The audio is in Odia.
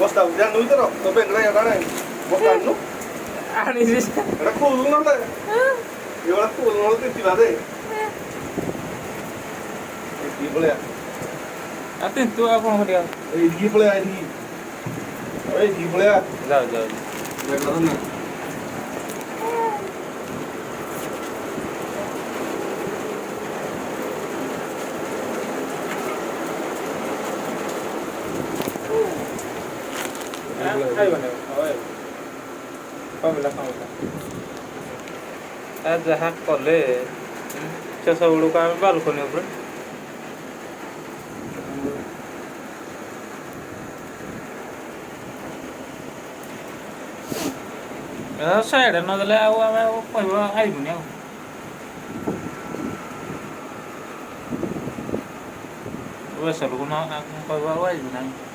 ବସ୍ତା ଜାଣିନୁ ତୋର ତୋ ବେଙ୍ଗରେ ଏଟା ନାହିଁ ବସ୍ତା ଆଣିନୁ ଆଣିଛି ଏଟା ଖୋଲୁ ନହେଲେ ଏଗୁଡ଼ା ଖୋଲୁ ନହେଲେ ତିନ୍ତିବା ଦେ ଏଇଠି ଭଳିଆ ଆଉ ତୁ ଆଉ କ'ଣ କରିବା ଏଇଠି ଭଳିଆ ଏଇଠି ଭଳିଆ ଯାଉ ଯାଉ ବେଙ୍ଗଟା ନା ଖାଇବନି କମିଲା ଯାହା କଲେ ସେ ସବୁଗୁଡ଼ିକୁ ଆମେ ବାଲକୋନି ଉପରେ ସାଇଡ଼୍ ନଦେଲେ ଆଉ ଆମେ କହିବା ଆଇବୁନି ଆଉ ବେସରକୁ କହିବା ଆଉ ଆଇବୁନି ଆମେ